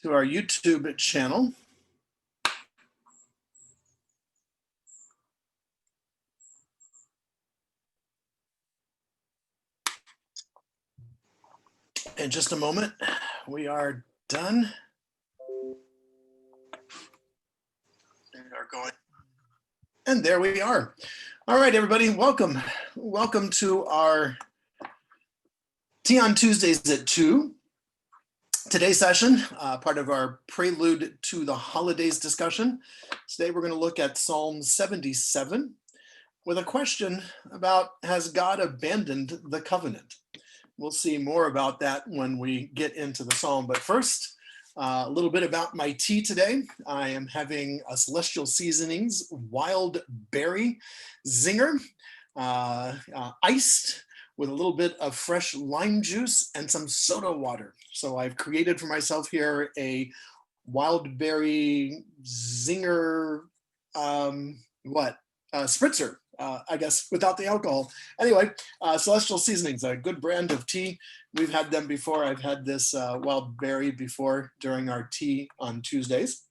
to our YouTube channel. In just a moment, we are done. We are going. And there we are. All right, everybody, welcome. Welcome to our Tea on Tuesdays at 2. Today's session, part of our Prelude to the Holidays discussion. Today we're going to look at Psalm 77 with a question about, has God abandoned the covenant? We'll see more about that when we get into the psalm. But first, a little bit about my tea today. I am having a Celestial Seasonings wild berry zinger, iced with a little bit of fresh lime juice and some soda water. So I've created for myself here a wild berry zinger, spritzer. I guess without the alcohol. Anyway, Celestial Seasonings, a good brand of tea. We've had them before. I've had this wild berry before during our tea on Tuesdays.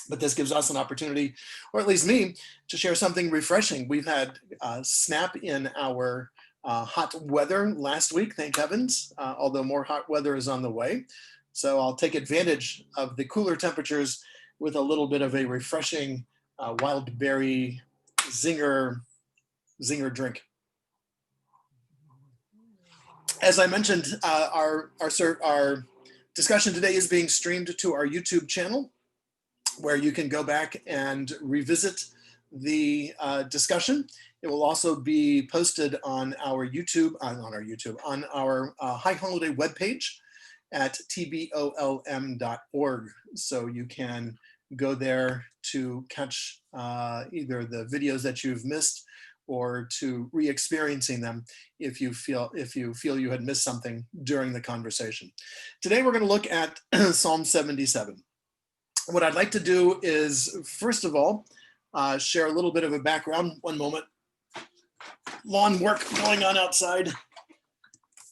But this gives us an opportunity, or at least me, to share something refreshing. We've had snap in our hot weather last week, thank heavens, although more hot weather is on the way. So I'll take advantage of the cooler temperatures with a little bit of a refreshing wild berry zinger drink. As I mentioned, our discussion today is being streamed to our YouTube channel, where you can go back and revisit the discussion. It will also be posted on our on our High Holiday webpage at tbolm.org. So you can go there to catch either the videos that you've missed or to re-experiencing them if you feel you had missed something during the conversation. Today we're going to look at Psalm 77. What I'd like to do is, first of all, share a little bit of a background. One moment. Lawn work going on outside.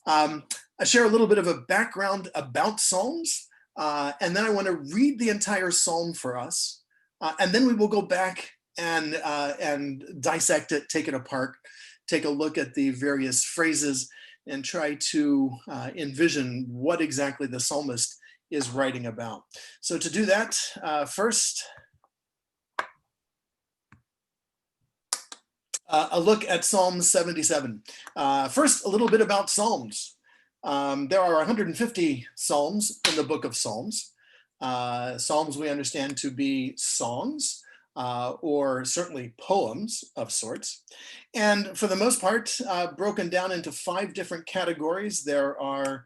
I share a little bit of a background about Psalms, and then I want to read the entire Psalm for us, and then we will go back and dissect it, take it apart, take a look at the various phrases, and try to envision what exactly the psalmist is writing about. So to do that, first, a look at Psalm 77. First, a little bit about Psalms. There are 150 Psalms in the book of Psalms. Psalms we understand to be songs, or certainly poems of sorts. And for the most part, broken down into 5 different categories. There are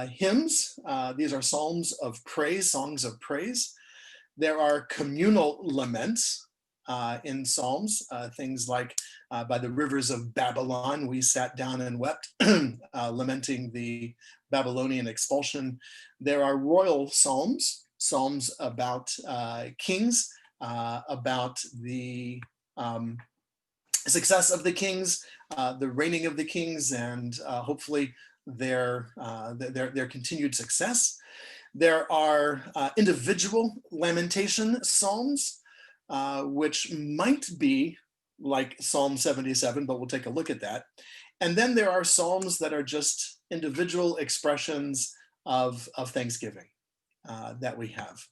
hymns. These are psalms of praise, songs of praise. There are communal laments in Psalms, things like by the rivers of Babylon, we sat down and wept, lamenting the Babylonian expulsion. There are royal psalms, psalms about kings, about the success of the kings, the reigning of the kings, and hopefully their continued success. There are individual lamentation psalms, which might be like Psalm 77, but we'll take a look at that. And then there are psalms that are just individual expressions of thanksgiving that we have.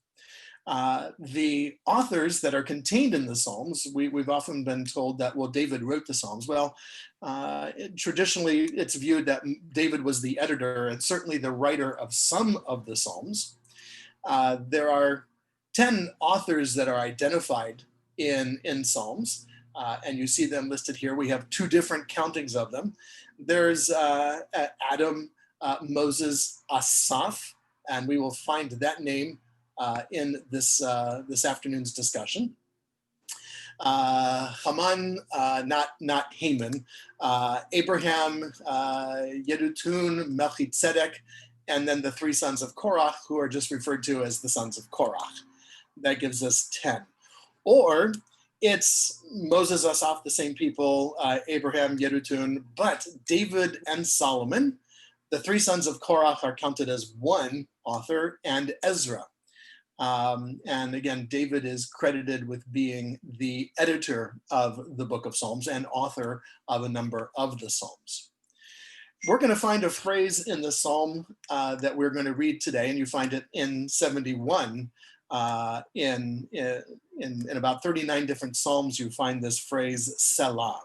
The authors that are contained in the Psalms, we've often been told that, well, David wrote the Psalms. Well, traditionally, it's viewed that David was the editor and certainly the writer of some of the Psalms. There are 10 authors that are identified in Psalms, and you see them listed here. We have 2 different countings of them. There's Adam, Moses, Asaph, and we will find that name in this afternoon's discussion. Haman, not Haman, Abraham, Yedutun, Melchizedek, and then the 3 sons of Korach, who are just referred to as the sons of Korach. That gives us 10. Or it's Moses, Asaph, the same people, Abraham, Yedutun, but David and Solomon, the 3 sons of Korach, are counted as 1 author, and Ezra. And again, David is credited with being the editor of the book of Psalms and author of a number of the Psalms. We're going to find a phrase in the Psalm that we're going to read today, and you find it in 71. In about 39 different Psalms, you find this phrase, selah.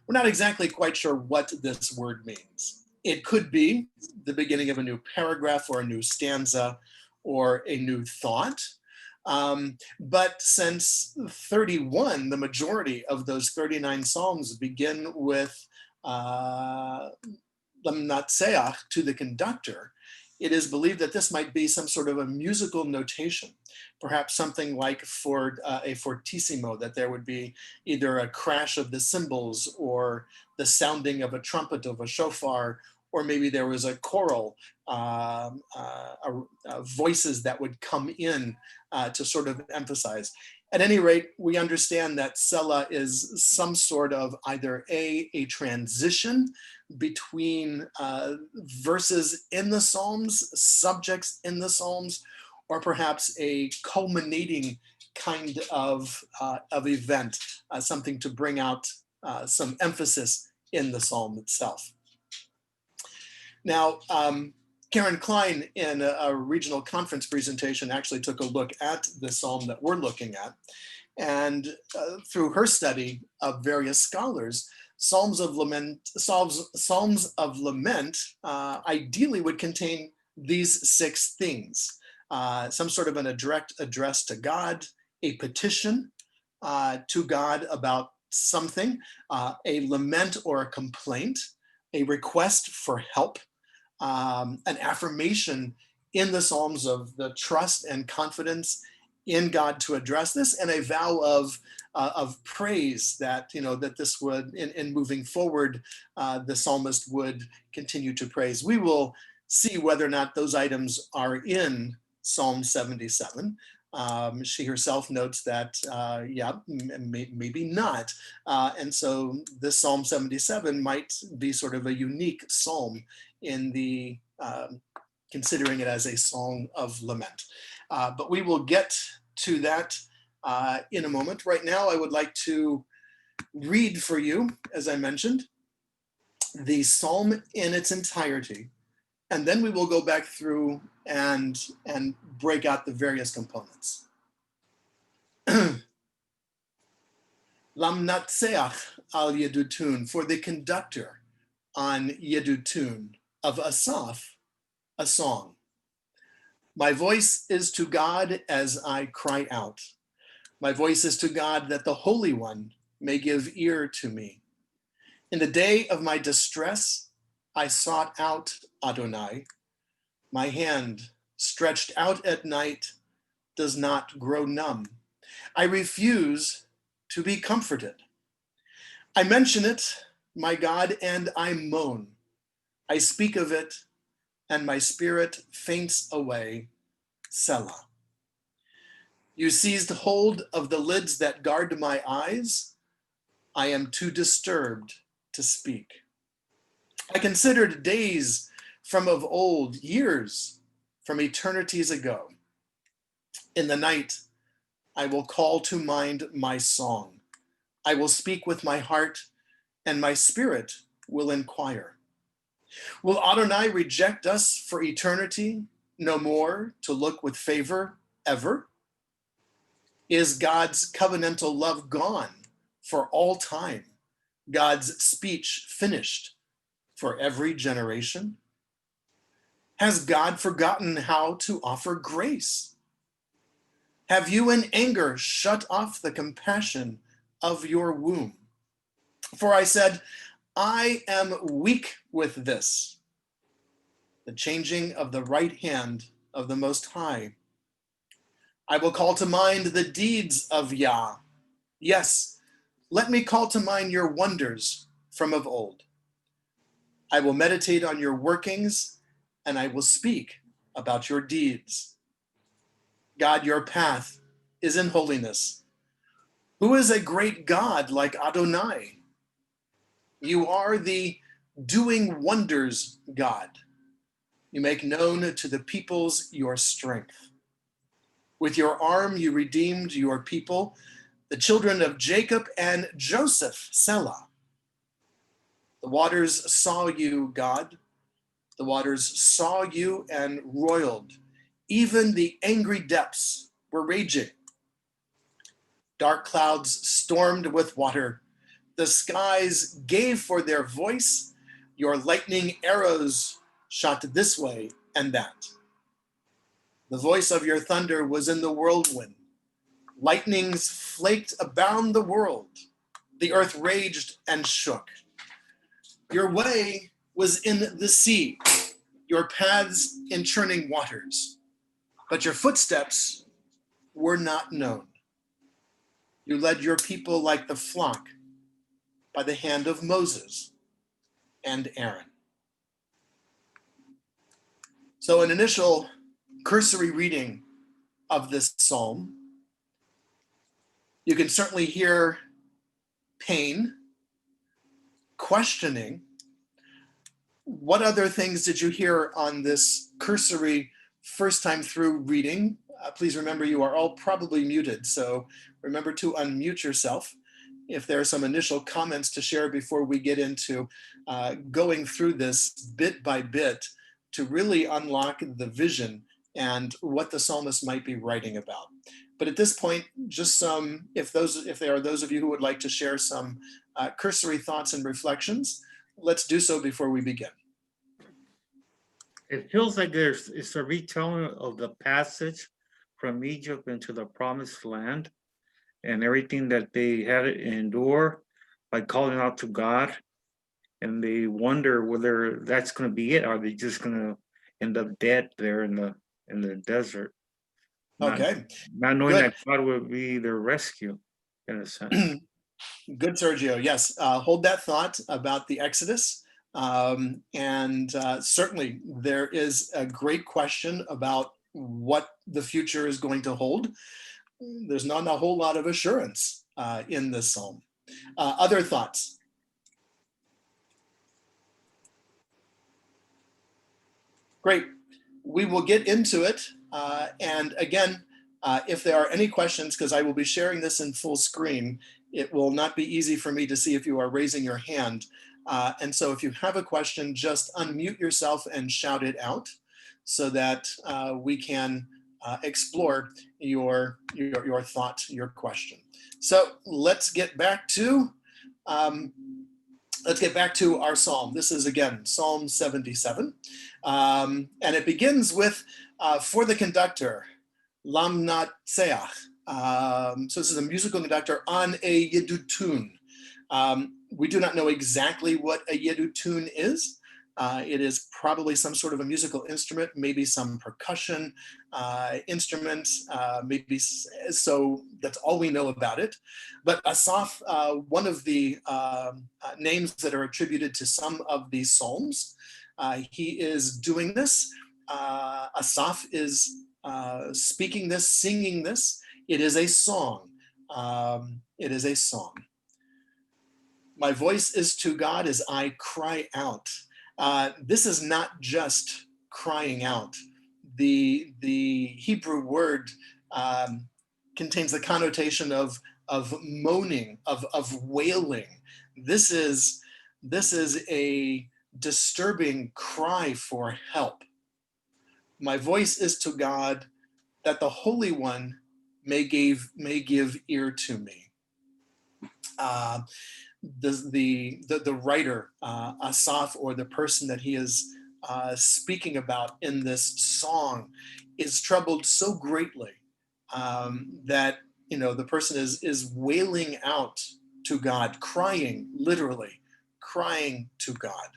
We're not exactly quite sure what this word means. It could be the beginning of a new paragraph or a new stanza or a new thought. But since 31, the majority of those 39 Psalms begin with Lamnatseach, to the conductor, it is believed that this might be some sort of a musical notation, perhaps something like for a Fortissimo, that there would be either a crash of the cymbals or the sounding of a trumpet, of a shofar, or maybe there was a choral, voices that would come in to sort of emphasize. At any rate, we understand that selah is some sort of either a transition between verses in the Psalms, subjects in the Psalms, or perhaps a culminating kind of event, something to bring out some emphasis in the Psalm itself. Now, Karen Klein, in a regional conference presentation, actually took a look at the Psalm that we're looking at. And through her study of various scholars, Psalms of Lament ideally would contain these 6 things. Some sort of a direct address to God, a petition to God about something, a lament or a complaint, a request for help, an affirmation in the Psalms of the trust and confidence in God to address this, and a vow of praise that, that this would, in moving forward, the psalmist would continue to praise. We will see whether or not those items are in Psalm 77. She herself notes that, maybe not. And so this Psalm 77 might be sort of a unique psalm in the considering it as a song of lament. But we will get to that in a moment. Right now, I would like to read for you, as I mentioned, the psalm in its entirety, and then we will go back through and break out the various components. Lamnatseach al Yedutun, for the conductor on Yedutun of Asaph, a song. My voice is to God as I cry out. My voice is to God that the Holy One may give ear to me. In the day of my distress, I sought out Adonai. My hand, stretched out at night, does not grow numb. I refuse to be comforted. I mention it, my God, and I moan. I speak of it, and my spirit faints away. Selah. You seized hold of the lids that guard my eyes. I am too disturbed to speak. I considered days from of old, years from eternities ago. In the night, I will call to mind my song. I will speak with my heart, and my spirit will inquire. Will Adonai reject us for eternity, no more to look with favor ever? Is God's covenantal love gone for all time? God's speech finished for every generation? Has God forgotten how to offer grace? Have you in anger shut off the compassion of your womb? For I said, I am weak with this, the changing of the right hand of the Most High. I will call to mind the deeds of Yah. Yes, let me call to mind your wonders from of old. I will meditate on your workings, and I will speak about your deeds. God, your path is in holiness. Who is a great God like Adonai? You are the doing wonders God. You make known to the peoples your strength. With your arm you redeemed your people, the children of Jacob and Joseph, Selah. The waters saw you, God. The waters saw you and roiled. Even the angry depths were raging. Dark clouds stormed with water. The skies gave for their voice. Your lightning arrows shot this way and that. The voice of your thunder was in the whirlwind. Lightnings flaked around the world. The earth raged and shook. Your way was in the sea, your paths in churning waters, but your footsteps were not known. You led your people like the flock by the hand of Moses and Aaron. So an initial cursory reading of this psalm, you can certainly hear pain, questioning. What other things did you hear on this cursory first time through reading? Please remember you are all probably muted, so remember to unmute yourself. If there are some initial comments to share before we get into going through this bit by bit to really unlock the vision and what the psalmist might be writing about. But at this point, just some, if there are those of you who would like to share some cursory thoughts and reflections, let's do so before we begin. It feels like it's a retelling of the passage from Egypt into the promised land and everything that they had to endure by calling out to God. And they wonder whether that's going to be it. Are they just going to end up dead there in the desert? Not knowing Good. that God will be their rescue, in a sense. Good, Sergio. Yes, hold that thought about the Exodus. And certainly there is a great question about what the future is going to hold. There's not a whole lot of assurance in this psalm. Other thoughts? Great. We will get into it. And again, if there are any questions, because I will be sharing this in full screen, it will not be easy for me to see if you are raising your hand. And so if you have a question, just unmute yourself and shout it out so that we can explore your thought, your question. So let's get back to our psalm. This is again Psalm 77, and it begins with for the conductor, lam nat seach. So this is a musical conductor on a yedutun. We do not know exactly what a yedutun is. It is probably some sort of a musical instrument, maybe some percussion instrument, maybe so. That's all we know about it. But Asaph, one of the names that are attributed to some of these psalms, he is doing this. Asaph is speaking this, singing this. It is a song. It is a song. My voice is to God as I cry out. This is not just crying out. The Hebrew word contains the connotation of moaning, of wailing. This is a disturbing cry for help. My voice is to God, that the Holy One may give ear to me. The writer, Asaph, or the person that he is speaking about in this song, is troubled so greatly that the person is wailing out to God, crying, literally crying to God.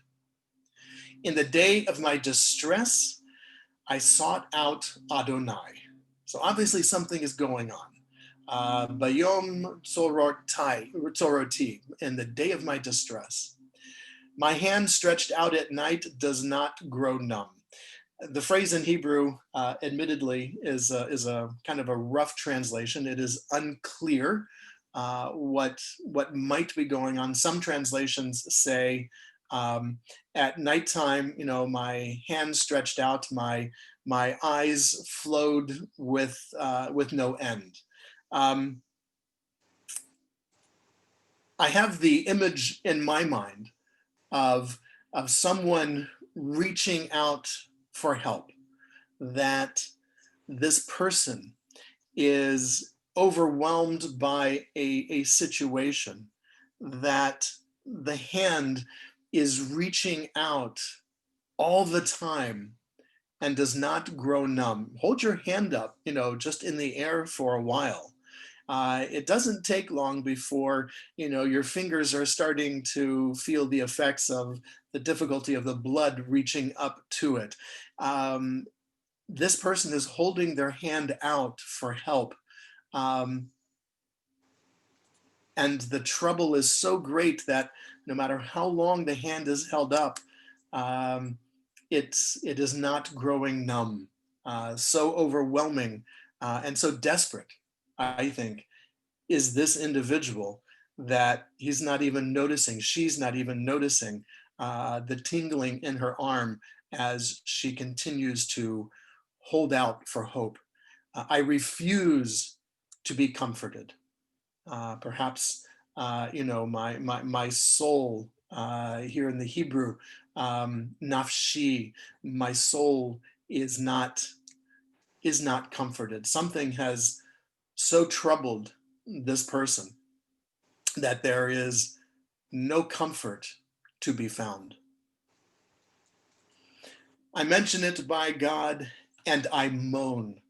In the day of my distress, I sought out Adonai. So obviously something is going on. Bayom Tzoroti, in the day of my distress. My hand stretched out at night does not grow numb. The phrase in Hebrew, admittedly, is a kind of a rough translation. It is unclear what might be going on. Some translations say At nighttime, my hands stretched out, my eyes flowed with no end. I have the image in my mind of someone reaching out for help, that this person is overwhelmed by a situation, that the hand is reaching out all the time and does not grow numb. Hold your hand up, just in the air for a while. It doesn't take long before, your fingers are starting to feel the effects of the difficulty of the blood reaching up to it. This person is holding their hand out for help. And the trouble is so great that no matter how long the hand is held up, it is not growing numb. So overwhelming and so desperate, I think, is this individual, that he's not even noticing, she's not even noticing the tingling in her arm as she continues to hold out for hope. I refuse to be comforted. Perhaps, my soul, here in the Hebrew, nafshi, my soul is not comforted. Something has so troubled this person that there is no comfort to be found. I mention it, by God, and I moan.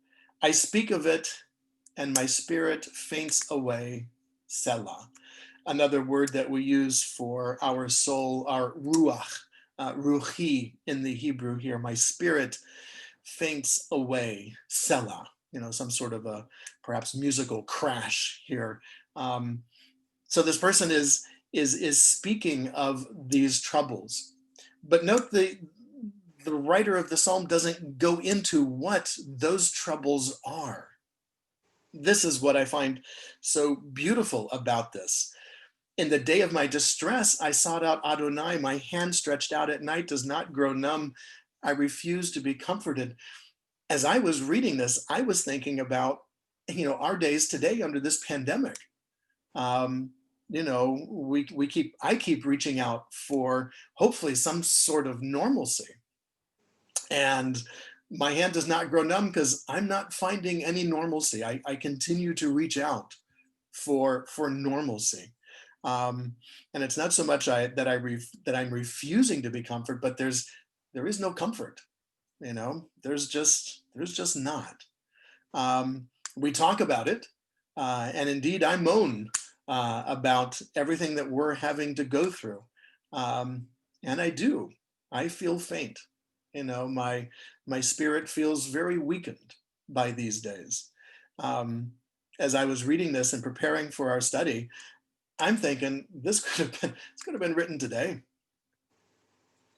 I speak of it, and my spirit faints away, selah. Another word that we use for our soul, our ruach, ruchi in the Hebrew here. My spirit faints away, selah. Some sort of a perhaps musical crash here. So this person is speaking of these troubles, but note the writer of the psalm doesn't go into what those troubles are. This is what I find so beautiful about this. In the day of my distress, I sought out Adonai. My hand stretched out at night does not grow numb. I refuse to be comforted. As I was reading this, I was thinking about, our days today under this pandemic. I keep reaching out for hopefully some sort of normalcy. And my hand does not grow numb because I'm not finding any normalcy. I continue to reach out for normalcy. And it's not so much that I'm refusing to be comforted, but there is no comfort. There's just not. We talk about it, and indeed I moan about everything that we're having to go through, and I feel faint. My spirit feels very weakened by these days. As I was reading this and preparing for our study, I'm thinking this could have been written today.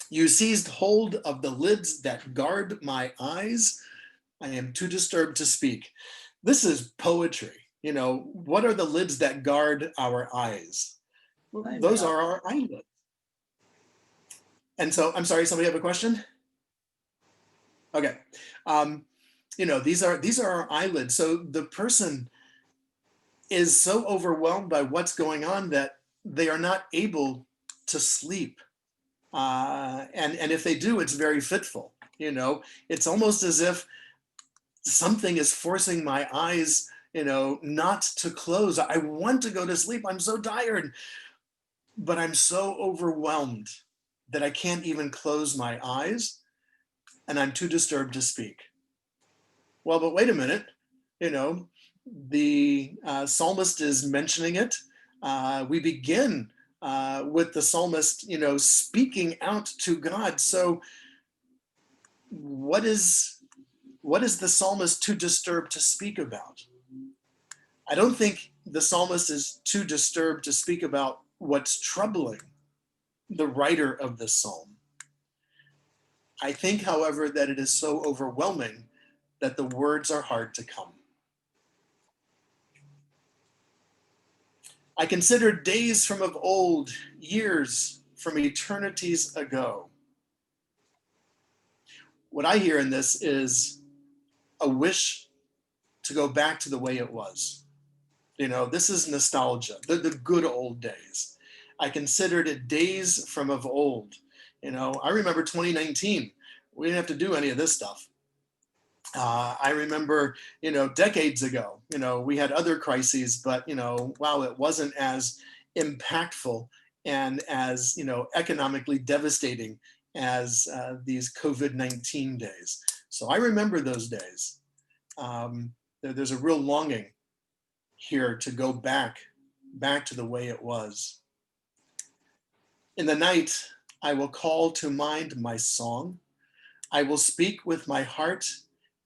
You seized hold of the lids that guard my eyes. I am too disturbed to speak. This is poetry. What are the lids that guard our eyes? Those are our eyelids. And so, I'm sorry, somebody have a question? Okay. These are our eyelids. So the person is so overwhelmed by what's going on that they are not able to sleep. And if they do, it's very fitful. It's almost as if something is forcing my eyes, not to close. I want to go to sleep. I'm so tired, but I'm so overwhelmed that I can't even close my eyes, and I'm too disturbed to speak. Well, but wait a minute, the psalmist is mentioning it. We begin with the psalmist, speaking out to God. So what is the psalmist too disturbed to speak about? I don't think the psalmist is too disturbed to speak about what's troubling the writer of this psalm. I think, however, that it is so overwhelming that the words are hard to come. I consider days from of old, years from eternities ago. What I hear in this is a wish to go back to the way it was. This is nostalgia, the good old days. I considered it days from of old. I remember 2019. We didn't have to do any of this stuff. I remember, decades ago, we had other crises, but, wow, it wasn't as impactful and as, economically devastating as these COVID-19 days. So I remember those days. There's a real longing here to go back to the way it was. In the night, I will call to mind my song. I will speak with my heart,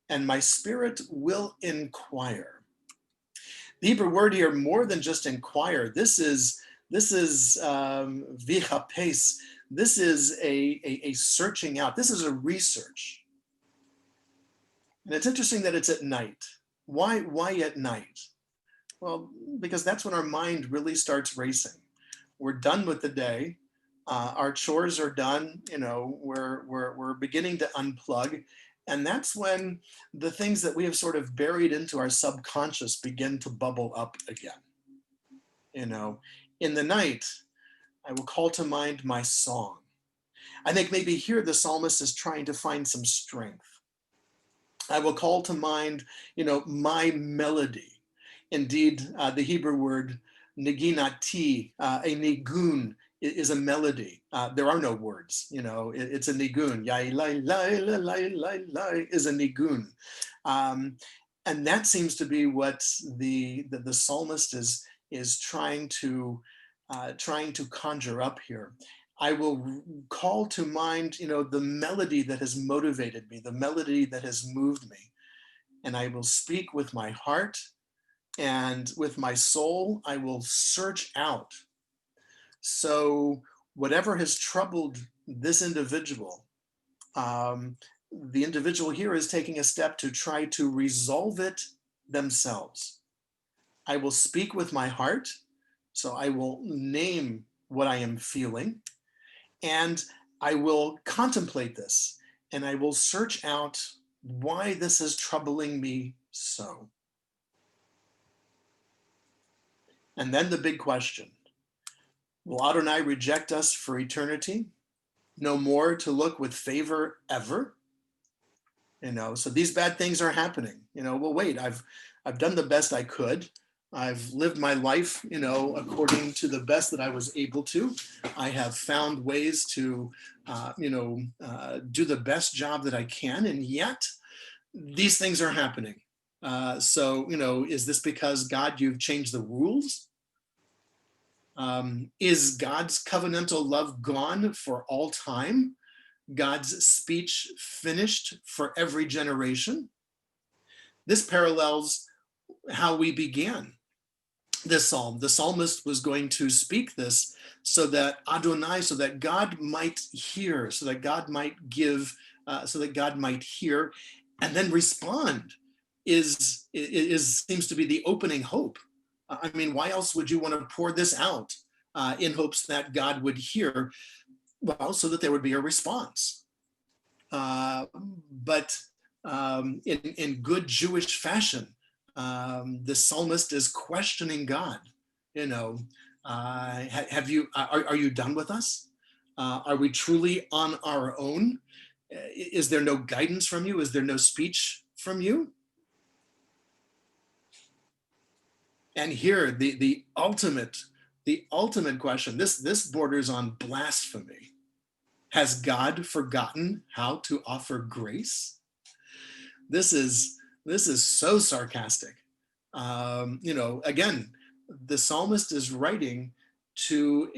and my spirit will inquire. The Hebrew word here, more than just inquire, this is vichapes. This is a searching out. This is a research. And it's interesting that it's at night. Why at night? Well, because that's when our mind really starts racing. We're done with the day. Our chores are done. We're beginning to unplug. And that's when the things that we have sort of buried into our subconscious begin to bubble up again. In the night, I will call to mind my song. I think maybe here the psalmist is trying to find some strength. I will call to mind, my melody. Indeed, the Hebrew word niginati, a nigun, is a melody. There are no words, it's a nigun. Yai, lai, lai, lai, lai, lai, is a nigun. And that seems to be what the psalmist is trying to conjure up here. I will call to mind, the melody that has motivated me, the melody that has moved me. And I will speak with my heart, and with my soul, I will search out. So whatever has troubled this individual, the individual here is taking a step to try to resolve it themselves. I will speak with my heart, so I will name what I am feeling, and I will contemplate this, and I will search out why this is troubling me so. And then the big question, will Adonai reject us for eternity? No more to look with favor ever? So these bad things are happening. Well, wait, I've done the best I could. I've lived my life, according to the best that I was able to. I have found ways to, do the best job that I can. And yet these things are happening. So, is this because, God, you've changed the rules? Is God's covenantal love gone for all time? God's speech finished for every generation? This parallels how we began this psalm. The psalmist was going to speak this so that Adonai, so that God might hear, so that God might give, so that God might hear and then respond is seems to be the opening hope. I mean, why else would you want to pour this out in hopes that God would hear? Well, so that there would be a response. But in good Jewish fashion, the psalmist is questioning God. Are you done with us? Are we truly on our own? Is there no guidance from you? Is there no speech from you? And here, the ultimate question, this borders on blasphemy. Has God forgotten how to offer grace? This is so sarcastic. Again, the psalmist is writing to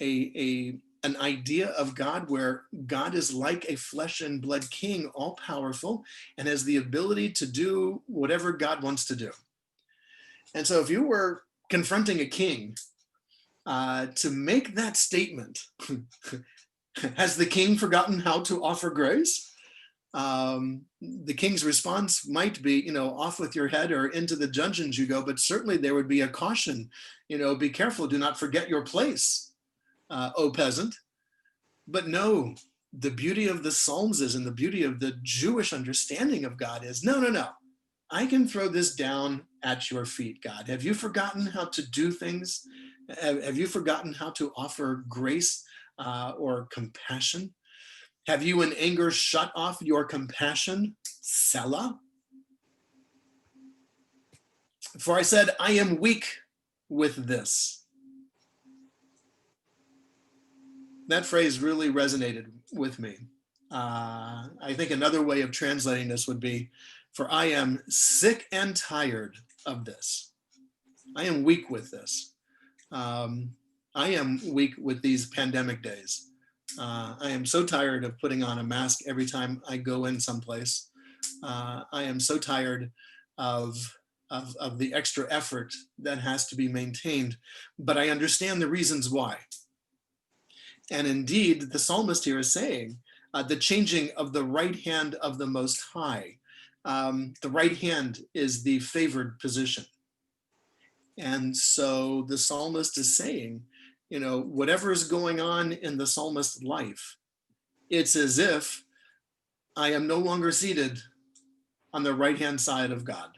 an idea of God where God is like a flesh and blood king, all powerful, and has the ability to do whatever God wants to do. And so if you were confronting a king to make that statement, has the king forgotten how to offer grace? The king's response might be, off with your head or into the dungeons you go, but certainly there would be a caution, be careful, do not forget your place. O peasant. But no, the beauty of the Psalms is, and the beauty of the Jewish understanding of God is, no, no, no. I can throw this down at your feet, God. Have you forgotten how to do things? Have you forgotten how to offer grace or compassion? Have you in anger shut off your compassion? Selah. For I said, I am weak with this. That phrase really resonated with me. I think another way of translating this would be, for I am sick and tired of this. I am weak with this. I am weak with these pandemic days. I am so tired of putting on a mask every time I go in someplace. I am so tired of the extra effort that has to be maintained, but I understand the reasons why. And indeed, the psalmist here is saying the changing of the right hand of the Most High. The right hand is the favored position. And so the psalmist is saying, you know, whatever is going on in the psalmist's life, it's as if I am no longer seated on the right-hand side of God.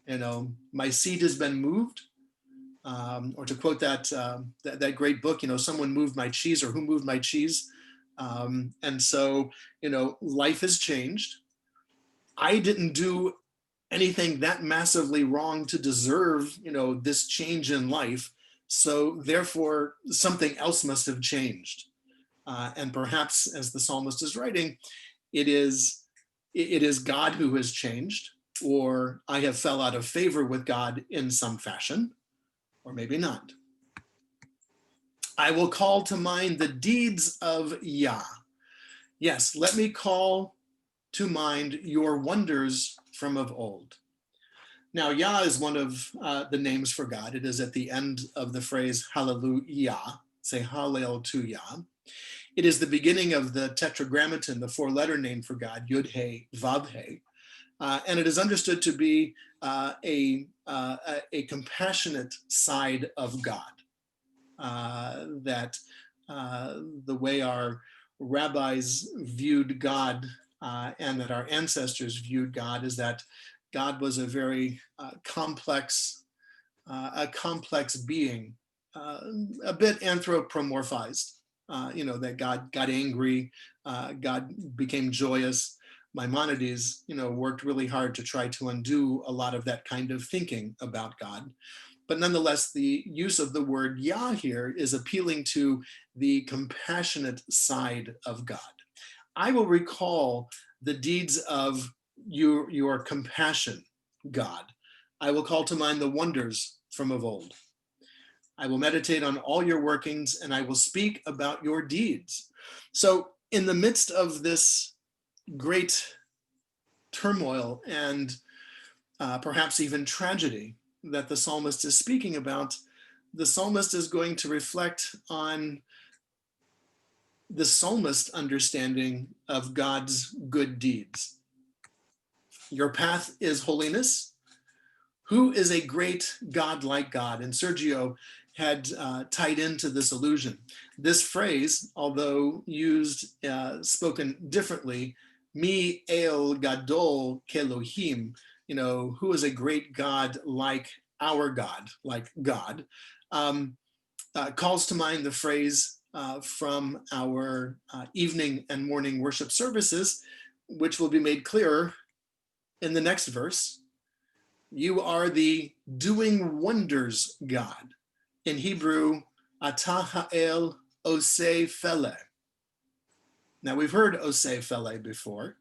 You know, my seat has been moved. Or to quote that great book, you know, someone moved my cheese, or who moved my cheese. And so, you know, life has changed. I didn't do anything that massively wrong to deserve, you know, this change in life. So therefore, something else must have changed. And perhaps, as the psalmist is writing, it is God who has changed, or I have fell out of favor with God in some fashion, or maybe not. I will call to mind the deeds of Yah. Yes, let me call to mind your wonders from of old. Now, Yah is one of the names for God. It is at the end of the phrase hallelujah, say hallel to Yah. It is the beginning of the tetragrammaton, the four-letter name for God, Yud He Vav He. And it is understood to be a compassionate side of God. That the way our rabbis viewed God and that our ancestors viewed God is that God was a very complex being, a bit anthropomorphized. You know, that God got angry, God became joyous. Maimonides, you know, worked really hard to try to undo a lot of that kind of thinking about God. But nonetheless, the use of the word Yah here is appealing to the compassionate side of God. I will recall the deeds of your compassion, God. I will call to mind the wonders from of old. I will meditate on all your workings, and I will speak about your deeds. So in the midst of this great turmoil and perhaps even tragedy that the psalmist is speaking about, the psalmist is going to reflect on the psalmist understanding of God's good deeds. Your path is holiness. Who is a great God like God? And Sergio had tied into this allusion. This phrase, although used, spoken differently, mi el gadol kelohim, you know, who is a great God like our God, like God, calls to mind the phrase from our evening and morning worship services, which will be made clearer in the next verse. You are the doing wonders God. In Hebrew, Atah Ha'el Oseh Fele. Now we've heard Oseh Fele before.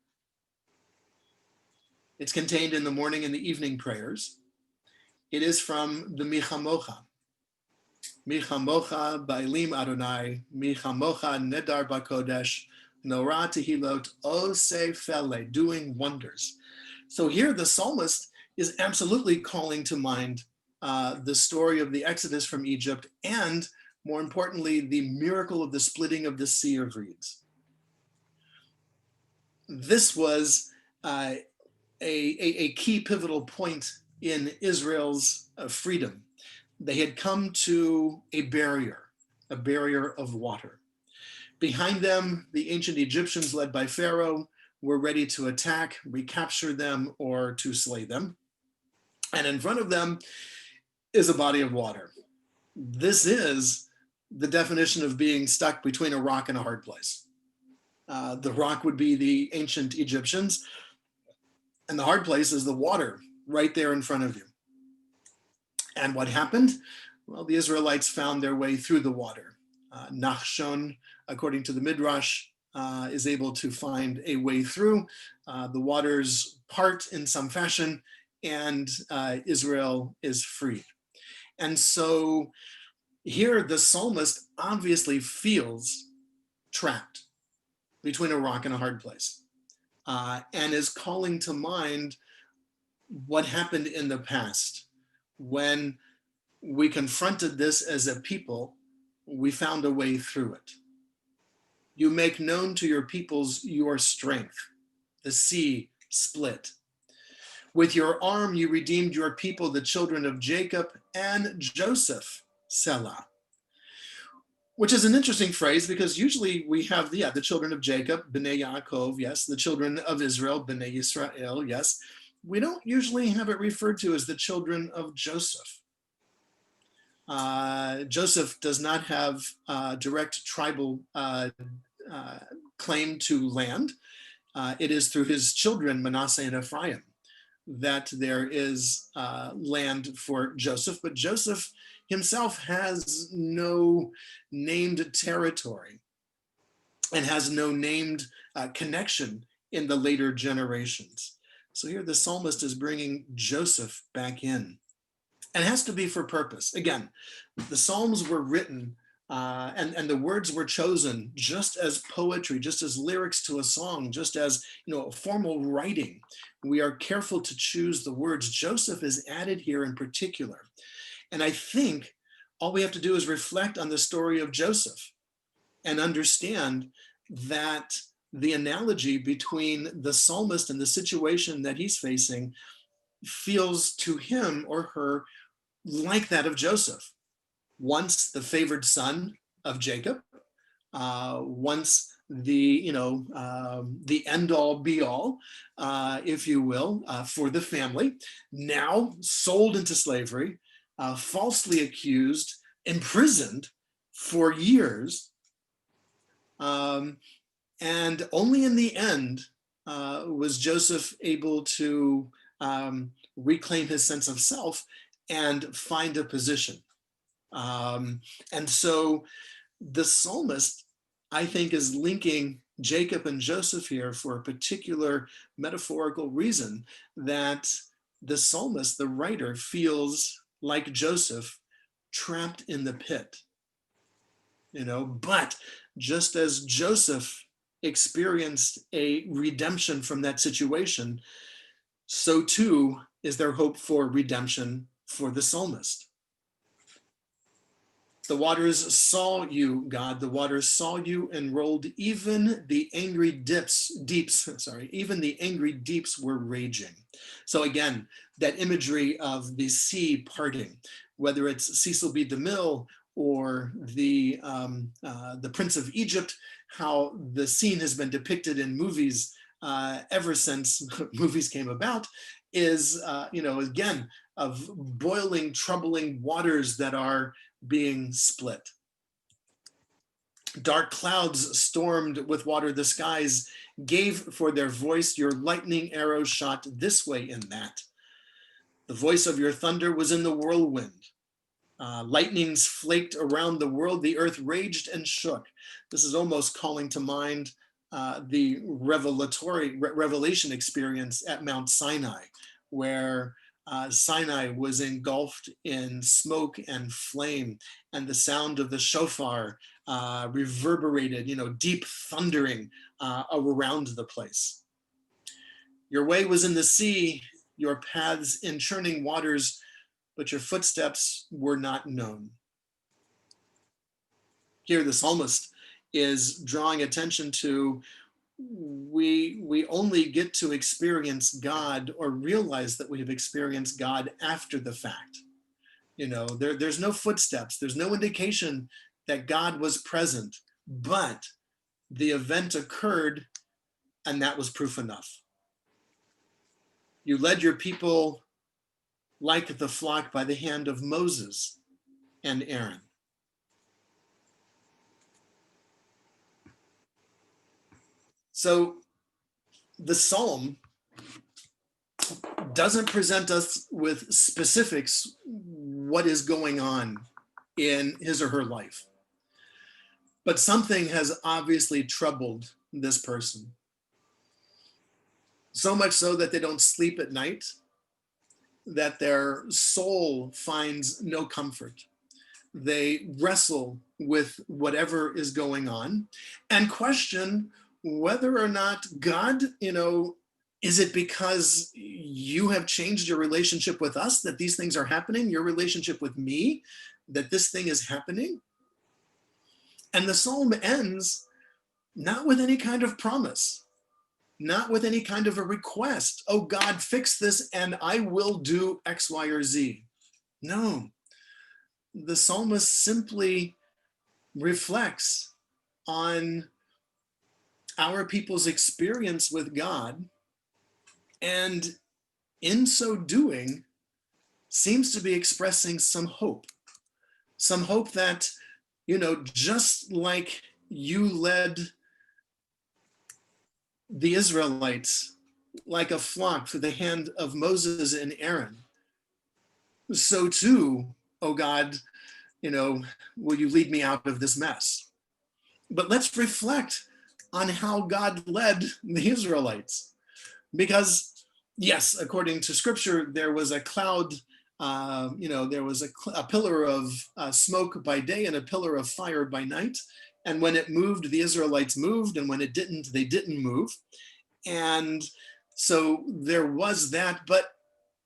It's contained in the morning and the evening prayers. It is from the Michamocha. Michamocha Bailim Adonai, Michamocha Nedar Bakodesh, Norah Tehilot Oseh Fele, doing wonders. So here the psalmist is absolutely calling to mind the story of the Exodus from Egypt, and more importantly, the miracle of the splitting of the Sea of Reeds. This was a key pivotal point in Israel's freedom. They had come to a barrier, a barrier of water. Behind them, the ancient Egyptians led by Pharaoh were ready to attack, recapture them, or to slay them. And in front of them is a body of water. This is the definition of being stuck between a rock and a hard place. The rock would be the ancient Egyptians, and the hard place is the water right there in front of you. And what happened? Well, the Israelites found their way through the water. Nachshon, according to the Midrash, is able to find a way through. The waters part in some fashion, and Israel is freed. And so here the psalmist obviously feels trapped between a rock and a hard place, and is calling to mind what happened in the past. When we confronted this as a people, we found a way through it. You make known to your peoples your strength. The sea split. With your arm you redeemed your people, the children of Jacob and Joseph, selah. Which is an interesting phrase, because usually we have the children of Jacob, Bnei Yaakov, yes, the children of Israel, Bnei Yisrael, yes. We don't usually have it referred to as the children of Joseph. Joseph does not have direct tribal claim to land. It is through his children, Manasseh and Ephraim, that there is land for Joseph, but Joseph himself has no named territory and has no named connection in the later generations. So here the psalmist is bringing Joseph back in, and it has to be for purpose. Again, the Psalms were written and the words were chosen just as poetry, just as lyrics to a song, just as a formal writing. We are careful to choose the words. Joseph is added here in particular. And I think all we have to do is reflect on the story of Joseph and understand that the analogy between the psalmist and the situation that he's facing feels to him or her like that of Joseph. Once the favored son of Jacob, once the end all be all, if you will, for the family, now sold into slavery, falsely accused, imprisoned for years, and only in the end was Joseph able to reclaim his sense of self and find a position. And so the psalmist, I think, is linking Jacob and Joseph here for a particular metaphorical reason, that the psalmist, the writer, feels like Joseph trapped in the pit. But just as Joseph experienced a redemption from that situation, so too is there hope for redemption for the psalmist. The waters saw you, God, the waters saw you and rolled, even the angry deeps were raging. So again, that imagery of the sea parting, whether it's Cecil B. DeMille or the Prince of Egypt, how the scene has been depicted in movies ever since movies came about, is, again, of boiling, troubling waters that are being split. Dark clouds stormed with water. The skies gave for their voice. Your lightning arrows shot this way and that. The voice of your thunder was in the whirlwind. Lightnings flaked around the world. The earth raged and shook. This is almost calling to mind the revelation experience at Mount Sinai, where Sinai was engulfed in smoke and flame, and the sound of the shofar reverberated, deep thundering around the place. Your way was in the sea, your paths in churning waters, but your footsteps were not known. Here the psalmist is drawing attention to, we only get to experience God or realize that we have experienced God after the fact. There's no footsteps. There's no indication that God was present, but the event occurred and that was proof enough. You led your people like the flock by the hand of Moses and Aaron. So the psalm doesn't present us with specifics what is going on in his or her life. But something has obviously troubled this person. So much so that they don't sleep at night, that their soul finds no comfort. They wrestle with whatever is going on and question whether or not God, is it because you have changed your relationship with us that these things are happening, your relationship with me, that this thing is happening? And the psalm ends not with any kind of promise, not with any kind of a request. Oh, God, fix this and I will do X, Y, or Z. No, the psalmist simply reflects on our people's experience with God, and in so doing, seems to be expressing some hope that, just like you led the Israelites like a flock through the hand of Moses and Aaron, so too, oh God, will you lead me out of this mess? But let's reflect on how God led the Israelites. Because yes, according to scripture, there was a cloud, there was a pillar of smoke by day and a pillar of fire by night. And when it moved, the Israelites moved. And when it didn't, they didn't move. And so there was that, but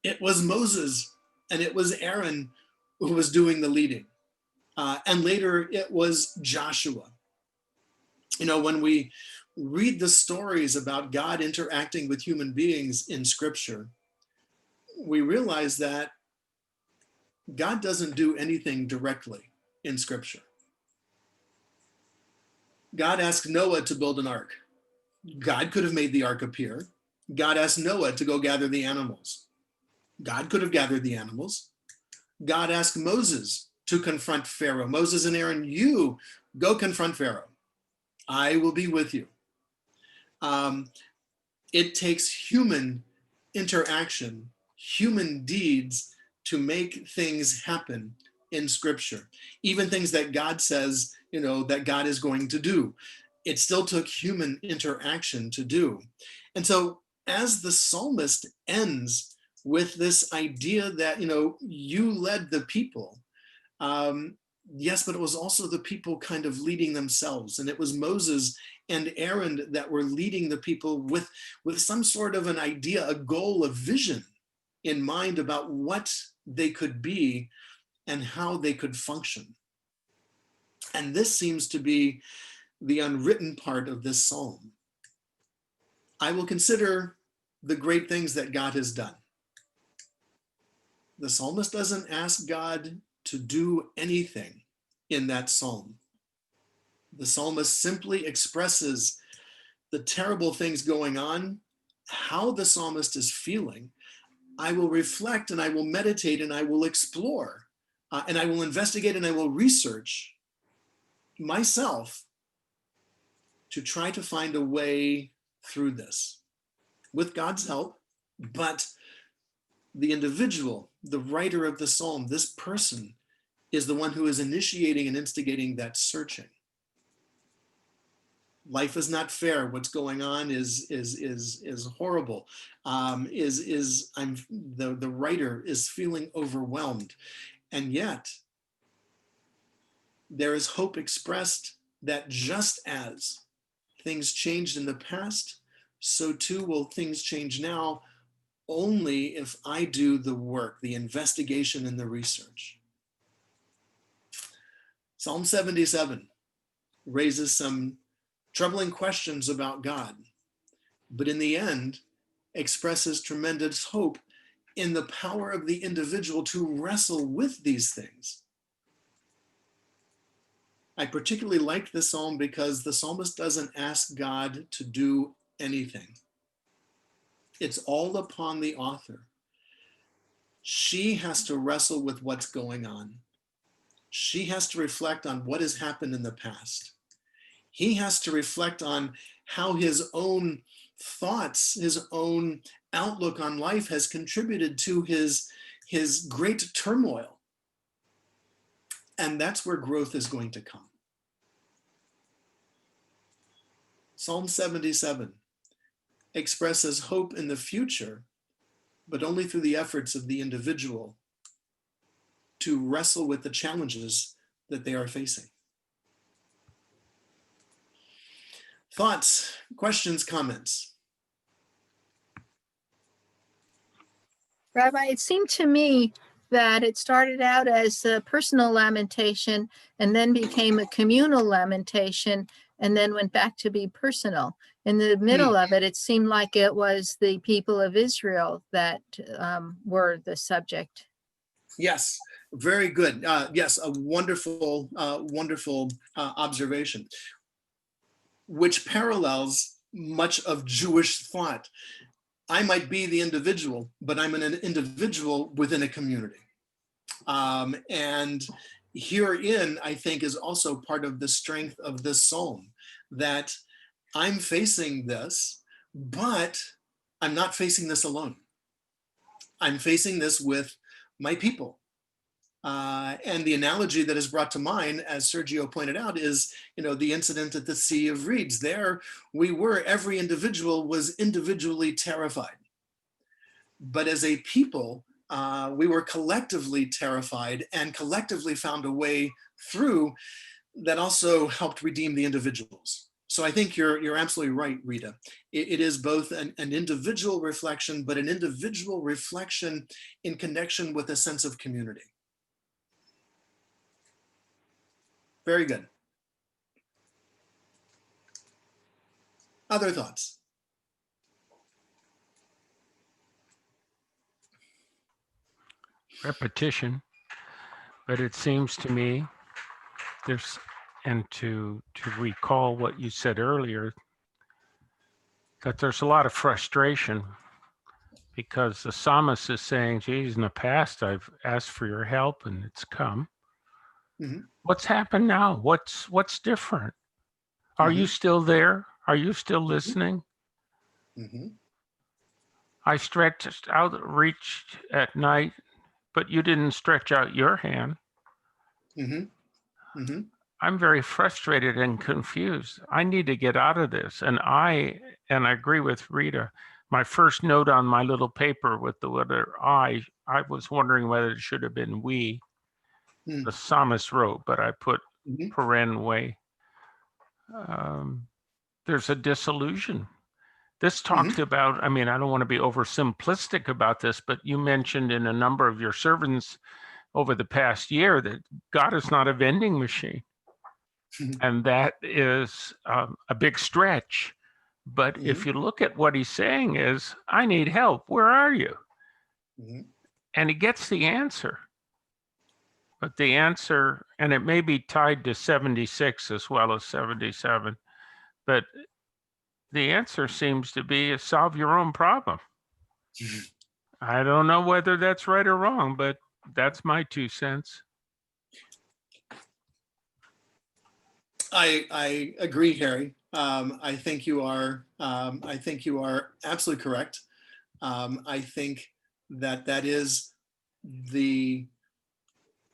it was Moses and it was Aaron who was doing the leading. And later it was Joshua. When we read the stories about God interacting with human beings in scripture, we realize that God doesn't do anything directly in scripture. God asked Noah to build an ark. God could have made the ark appear. God asked Noah to go gather the animals. God could have gathered the animals. God asked Moses to confront Pharaoh. Moses and Aaron, you go confront Pharaoh. I will be with you. It takes human interaction, human deeds to make things happen in scripture. Even things that God says, that God is going to do. It still took human interaction to do. And so as the psalmist ends with this idea that, you led the people, yes, but it was also the people kind of leading themselves. And it was Moses and Aaron that were leading the people with some sort of an idea, a goal, a vision in mind about what they could be and how they could function. And this seems to be the unwritten part of this psalm. I will consider the great things that God has done. The psalmist doesn't ask God to do anything in that psalm. The psalmist simply expresses the terrible things going on, how the psalmist is feeling. I will reflect and I will meditate and I will explore and I will investigate and I will research myself to try to find a way through this with God's help. But the individual, the writer of the psalm, this person is the one who is initiating and instigating that searching. Life is not fair. What's going on is horrible. The writer is feeling overwhelmed, and yet there is hope expressed that just as things changed in the past, so too will things change now, only if I do the work, the investigation and the research. Psalm 77 raises some troubling questions about God, but in the end expresses tremendous hope in the power of the individual to wrestle with these things. I particularly liked this psalm because the psalmist doesn't ask God to do anything. It's all upon the author. She has to wrestle with what's going on. She has to reflect on what has happened in the past. He has to reflect on how his own thoughts, his own outlook on life has contributed to his great turmoil. And that's where growth is going to come. Psalm 77 expresses hope in the future, but only through the efforts of the individual to wrestle with the challenges that they are facing. Thoughts, questions, comments? Rabbi, it seemed to me that it started out as a personal lamentation and then became a communal lamentation and then went back to be personal. In the middle of it, it seemed like it was the people of Israel that were the subject. Yes, very good. Yes, a wonderful, wonderful observation, which parallels much of Jewish thought. I might be the individual, but I'm an individual within a community. And herein, I think, is also part of the strength of this psalm, that I'm facing this, but I'm not facing this alone. I'm facing this with my people. And the analogy that is brought to mind, as Sergio pointed out, is, the incident at the Sea of Reeds. There we were, every individual was individually terrified. But as a people, we were collectively terrified and collectively found a way through that also helped redeem the individuals. So I think you're absolutely right, Rita. It is both an individual reflection, but an individual reflection in connection with a sense of community. Very good. Other thoughts? Repetition, but it seems to me and to recall what you said earlier, that there's a lot of frustration because the psalmist is saying, geez, in the past, I've asked for your help and it's come. Mm-hmm. What's happened now? What's different? Are you still there? Are you still listening? Mm-hmm. I stretched out, reached at night, but you didn't stretch out your hand. Mm-hmm. Mm-hmm. I'm very frustrated and confused. I need to get out of this. And I agree with Rita. My first note on my little paper with the letter I was wondering whether it should have been we. The psalmist wrote, but I put paren way. There's a disillusion. This talks about, I don't want to be oversimplistic about this, but you mentioned in a number of your sermons over the past year that God is not a vending machine. And that is a big stretch. But if you look at what he's saying is, I need help. Where are you? And he gets the answer. But the answer, and it may be tied to 76 as well as 77, but the answer seems to be solve your own problem. I don't know whether that's right or wrong, but that's my 2 cents. I agree, Harry. I think you are absolutely correct. I think that is the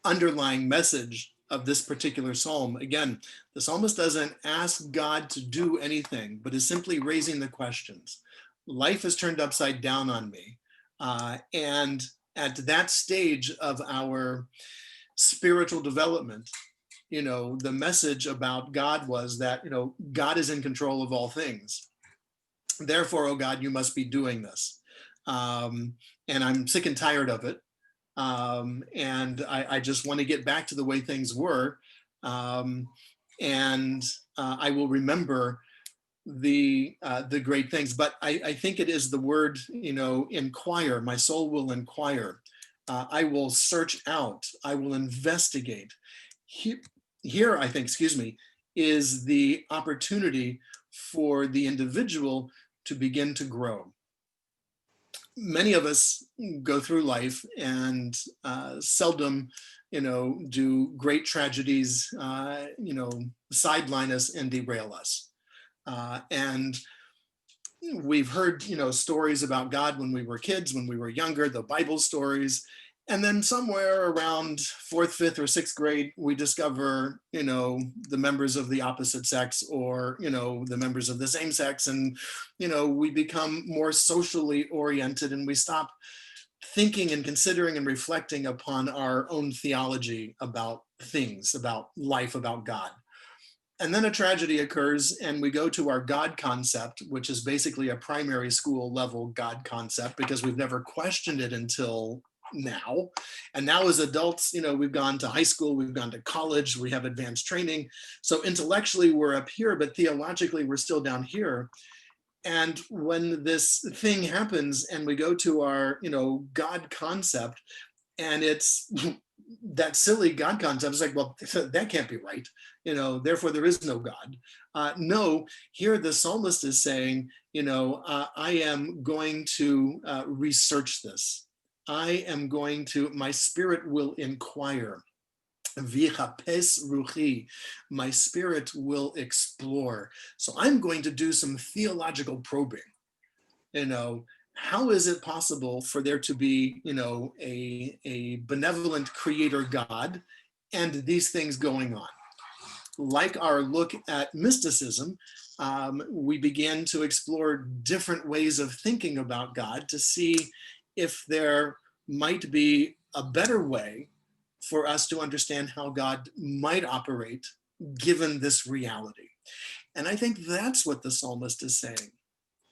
underlying message of this particular psalm. Again, the psalmist doesn't ask God to do anything, but is simply raising the questions. Life is turned upside down on me. And at that stage of our spiritual development, the message about God was that, God is in control of all things. Therefore, oh God, you must be doing this. And I'm sick and tired of it. And I just want to get back to the way things were. And I will remember the great things. But I think it is the word, inquire. My soul will inquire. I will search out. I will investigate. here, I think, excuse me, is the opportunity for the individual to begin to grow. Many of us go through life and seldom, do great tragedies, sideline us and derail us. And we've heard, stories about God when we were kids, when we were younger, the Bible stories. And then somewhere around fourth, fifth, or sixth grade, we discover, the members of the opposite sex, or, the members of the same sex. And, we become more socially oriented, and we stop thinking and considering and reflecting upon our own theology about things, about life, about God. And then a tragedy occurs, and we go to our God concept, which is basically a primary school level God concept, because we've never questioned it until now. And now as adults, we've gone to high school, we've gone to college, we have advanced training. So intellectually we're up here, but theologically we're still down here. And when this thing happens and we go to our, God concept, and it's that silly God concept, it's like, well, that can't be right. Therefore there is no God. No, here the psalmist is saying, I am going to research this. I am going to, my spirit will inquire. Vichapes ruchi, my spirit will explore. So I'm going to do some theological probing. How is it possible for there to be, a benevolent creator God and these things going on? Like our look at mysticism, we began to explore different ways of thinking about God to see if there might be a better way for us to understand how God might operate given this reality. And I think that's what the psalmist is saying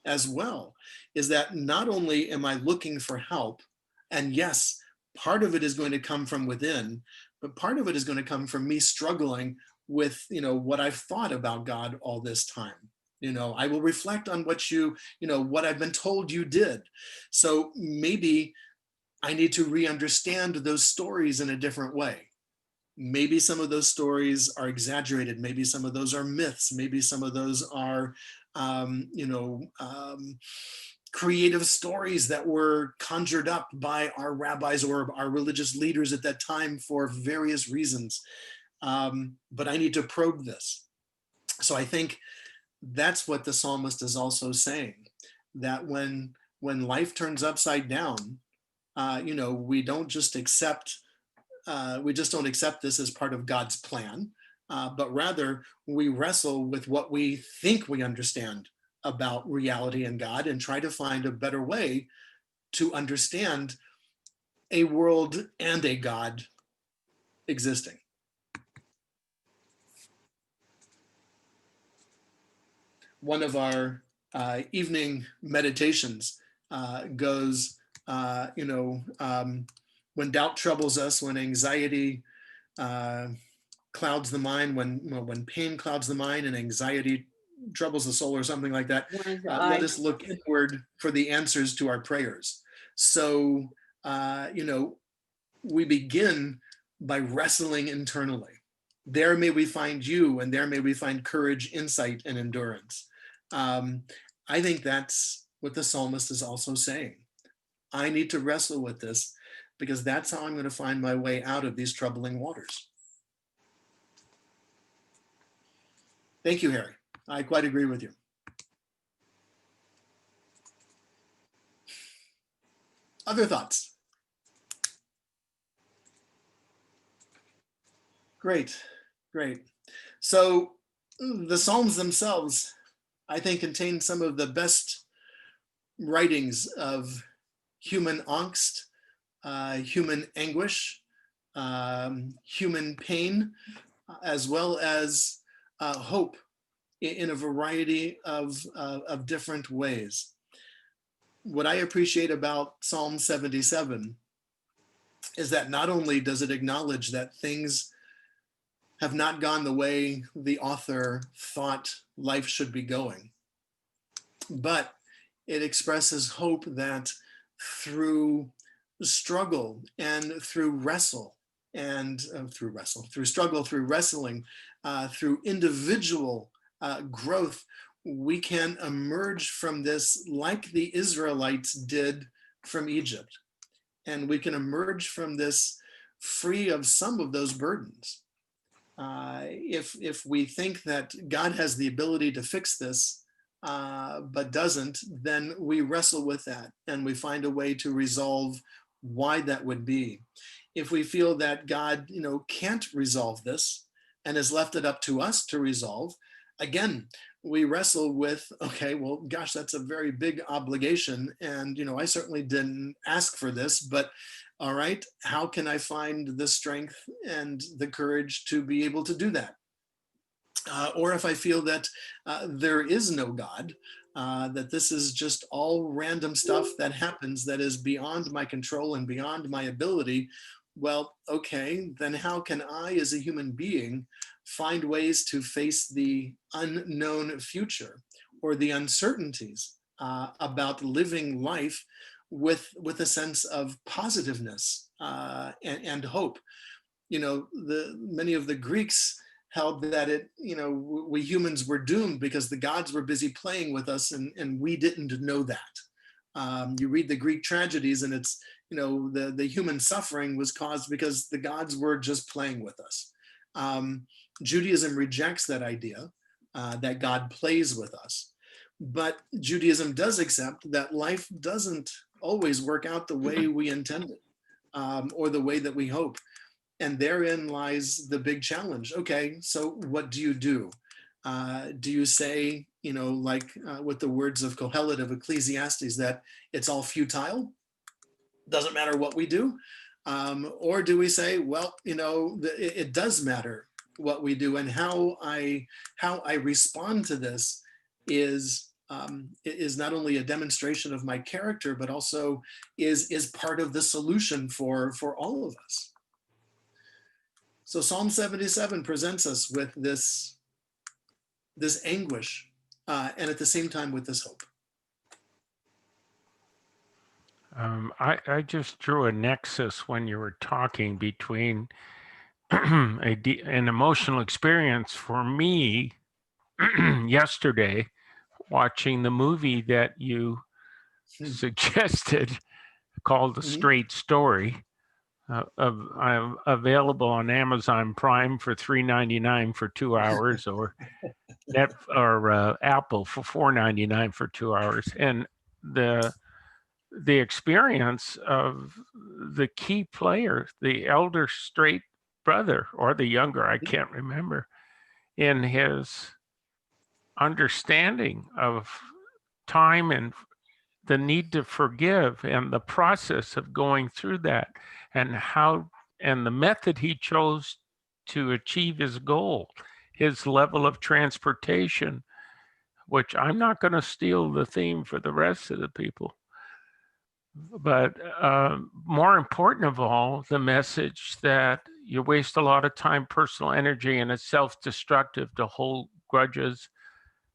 as well, is that not only am I looking for help, and yes, part of it is going to come from within, but part of it is going to come from me struggling with, what I've thought about God all this time. I will reflect on what what I've been told you did. So maybe I need to re-understand those stories in a different way. Maybe some of those stories are exaggerated. Maybe some of those are myths. Maybe some of those are, creative stories that were conjured up by our rabbis or our religious leaders at that time for various reasons. But I need to probe this. So I think that's what the psalmist is also saying, that when life turns upside down, we don't just accept, don't accept this as part of God's plan, but rather we wrestle with what we think we understand about reality and God, and try to find a better way to understand a world and a God existing. One of our evening meditations goes, when doubt troubles us, when anxiety clouds the mind, when pain clouds the mind and anxiety troubles the soul, or something like that, let us look inward for the answers to our prayers. So, we begin by wrestling internally. There may we find you, and there may we find courage, insight, and endurance. I think that's what the psalmist is also saying. I need to wrestle with this, because that's how I'm going to find my way out of these troubling waters. Thank you, Harry. I quite agree with you. Other thoughts? Great. So the Psalms themselves, I think, contain some of the best writings of human angst, human anguish, human pain, as well as hope in a variety of different ways. What I appreciate about Psalm 77 is that not only does it acknowledge that things have not gone the way the author thought life should be going, but it expresses hope that through struggle and through wrestle, and through struggle, through wrestling, through individual growth, we can emerge from this like the Israelites did from Egypt. And we can emerge from this free of some of those burdens. If we think that God has the ability to fix this, but doesn't, then we wrestle with that and we find a way to resolve why that would be. If we feel that God, can't resolve this and has left it up to us to resolve, again, we wrestle with, okay, well, gosh, that's a very big obligation. And, I certainly didn't ask for this, but all right, how can I find the strength and the courage to be able to do that? Or if I feel that there is no God, that this is just all random stuff that happens that is beyond my control and beyond my ability, well, okay, then how can I as a human being find ways to face the unknown future or the uncertainties about living life with a sense of positiveness and hope? Many of the Greeks held that we humans were doomed because the gods were busy playing with us and we didn't know that. You read the Greek tragedies and it's, the human suffering was caused because the gods were just playing with us. Judaism rejects that idea that God plays with us, but Judaism does accept that life doesn't always work out the way we intended or the way that we hope. And therein lies the big challenge. Okay, so what do you do? Do you say, with the words of Kohelet of Ecclesiastes, that it's all futile? Doesn't matter what we do? Or do we say, well, it does matter what we do, and how I respond to this is not only a demonstration of my character, but also is part of the solution for all of us. So Psalm 77 presents us with this anguish, and at the same time with this hope. I just drew a nexus when you were talking between an emotional experience for me yesterday, watching the movie that you suggested called The Straight Story. Available on Amazon Prime for $3.99 for 2 hours, or Apple for $4.99 for 2 hours. And the experience of the key player, the elder straight brother or the younger, I can't remember, in his understanding of time and the need to forgive and the process of going through that, and the method he chose to achieve his goal, his level of transportation, which I'm not going to steal the theme for the rest of the people. But more important of all, the message that you waste a lot of time, personal energy, and it's self-destructive to hold grudges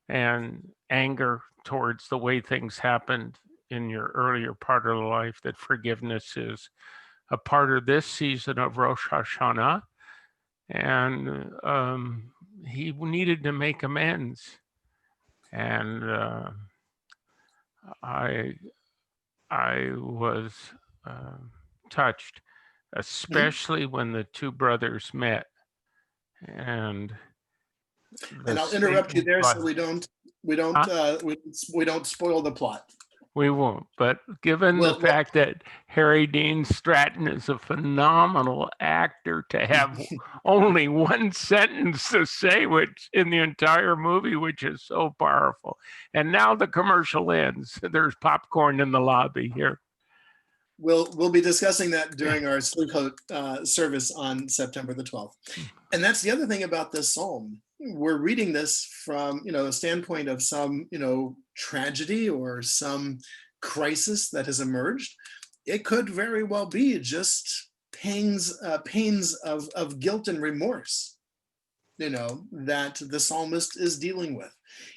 and anger towards the way things happened in your earlier part of life, that forgiveness is a part of this season of Rosh Hashanah. And he needed to make amends. And I was touched, especially when the two brothers met. And I'll interrupt you there so we don't spoil the plot. We won't, but given the fact that Harry Dean Stratton is a phenomenal actor, to have only one sentence to say, which in the entire movie, which is so powerful. And now the commercial ends. There's popcorn in the lobby here. We'll be discussing that during our Slichot service on September the 12th. And that's the other thing about this psalm. We're reading this from, a standpoint of some, tragedy or some crisis that has emerged. It could very well be just pains of guilt and remorse, that the psalmist is dealing with.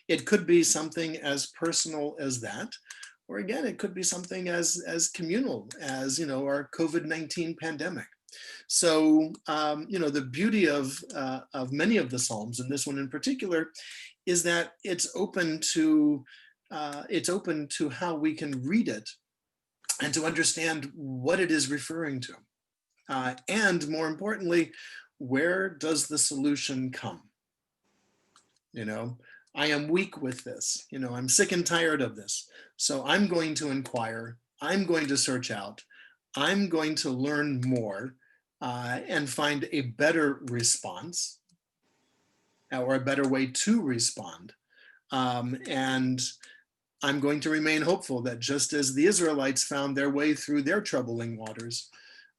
It could be something as personal as that, or again, it could be something as communal as, our COVID-19 pandemic. So, the beauty of many of the Psalms, and this one in particular, is that it's open to how we can read it and to understand what it is referring to. And more importantly, where does the solution come? I am weak with this. I'm sick and tired of this. So I'm going to inquire. I'm going to search out. I'm going to learn more and find a better response or a better way to respond. And I'm going to remain hopeful that just as the Israelites found their way through their troubling waters,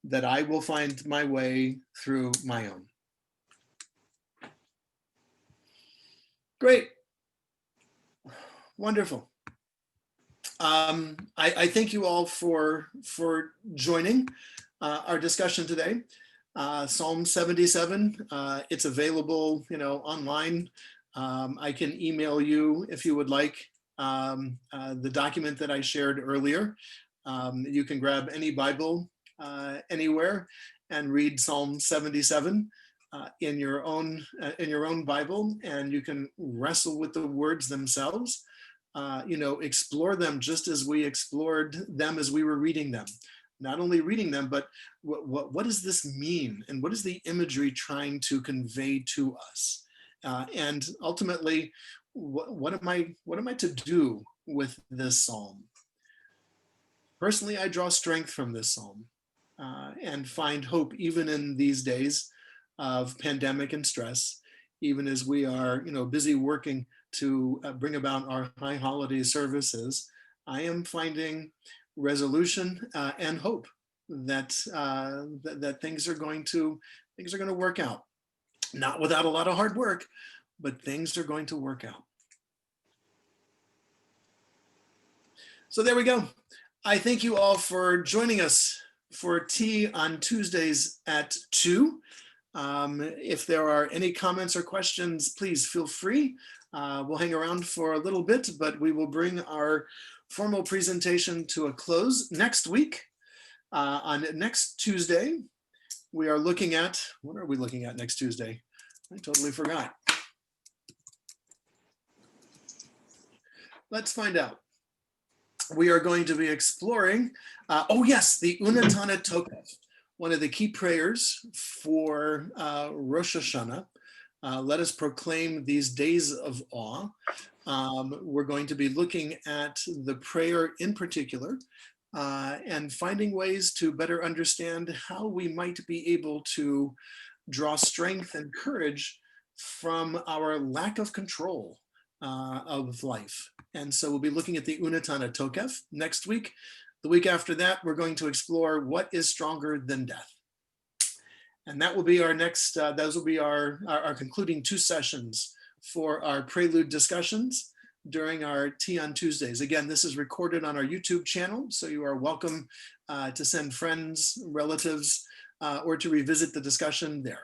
that I will find my way through my own. Great. Wonderful. I thank you all for joining our discussion today. Psalm 77, it's available, online. I can email you if you would like the document that I shared earlier. You can grab any Bible anywhere and read Psalm 77 in your own Bible, and you can wrestle with the words themselves. Explore them just as we explored them as we were reading them. Not only reading them, but what does this mean? And what is the imagery trying to convey to us? And ultimately, what am I to do with this psalm? Personally, I draw strength from this psalm and find hope even in these days of pandemic and stress, even as we are, busy working to bring about our high holiday services. I am finding resolution and hope that that things are going to work out. Not without a lot of hard work, but things are going to work out. So there we go. I thank you all for joining us for tea on Tuesdays at 2. If there are any comments or questions, please feel free. We'll hang around for a little bit, but we will bring our formal presentation to a close next week. On next Tuesday, we are looking at, what are we looking at next Tuesday? I totally forgot. Let's find out. We are going to be exploring, the Untitled Chapter, one of the key prayers for Rosh Hashanah. Let us proclaim these days of awe. We're going to be looking at the prayer in particular and finding ways to better understand how we might be able to draw strength and courage from our lack of control of life. And so we'll be looking at the Untitled Chapter next week. The week after that, we're going to explore what is stronger than death. And that will be our next, those will be our concluding 2 sessions for our Prelude discussions during our Tea on Tuesdays. Again, this is recorded on our YouTube channel, so you are welcome to send friends, relatives, or to revisit the discussion there.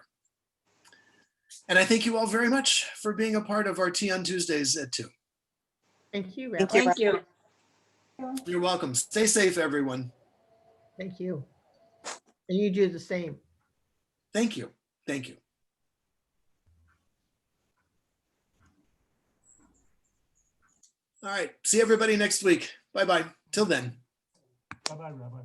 And I thank you all very much for being a part of our Tea on Tuesdays at 2. Thank you, Rabbi. Thank you. You're welcome. Stay safe, everyone. Thank you. And you do the same. Thank you. Thank you. All right. See everybody next week. Bye-bye. Till then. Bye-bye, Rabbi.